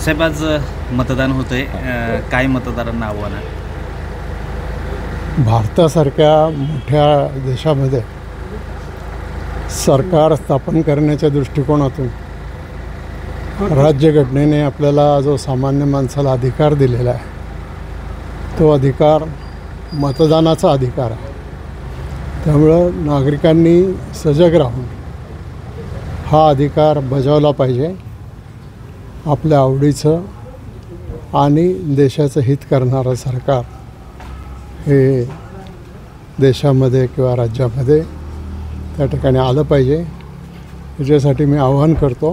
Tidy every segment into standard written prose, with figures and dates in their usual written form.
साहेब, आज मतदान होतंय, काय मतदारांना आव्हान आहे? भारतासारख्या मोठ्या देशामध्ये सरकार स्थापन करण्याच्या दृष्टिकोनातून राज्यघटनेने आपल्याला जो सामान्य माणसाला अधिकार दिलेला आहे तो अधिकार मतदानाचा अधिकार आहे. त्यामुळं नागरिकांनी सजग राहून हा अधिकार बजावला पाहिजे. आपल्या आवडीचं आणि देशाचं हित करणारं सरकार हे देशामध्ये किंवा राज्यामध्ये त्या ठिकाणी आलं पाहिजे. याच्यासाठी मी आवाहन करतो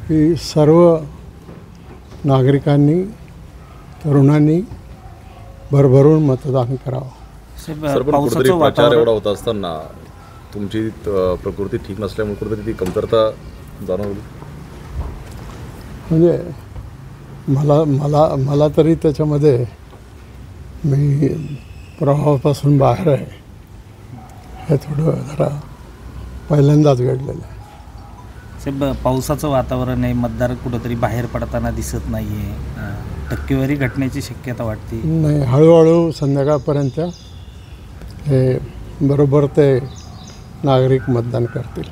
की सर्व नागरिकांनी, तरुणांनी भरभरून मतदान करावं. साहेब, पावसाचं वातावरण एवढा होत असताना तुमची प्रकृती ठीक नसल्यामुळे कुठेतरी ती कमतरता जाणवली. म्हणजे मला तरी त्याच्यामध्ये मी प्रवाहापासून बाहेर आहे हे थोडं जरा पहिल्यांदाच घडलेलं आहे. साहेब, पावसाचं वातावरण आहे, मतदार कुठंतरी बाहेर पडताना दिसत नाही आहे, टक्केवारी घटण्याची शक्यता वाटते? नाही, हळूहळू संध्याकाळपर्यंत हे बरोबर ते नागरिक मतदान करतील.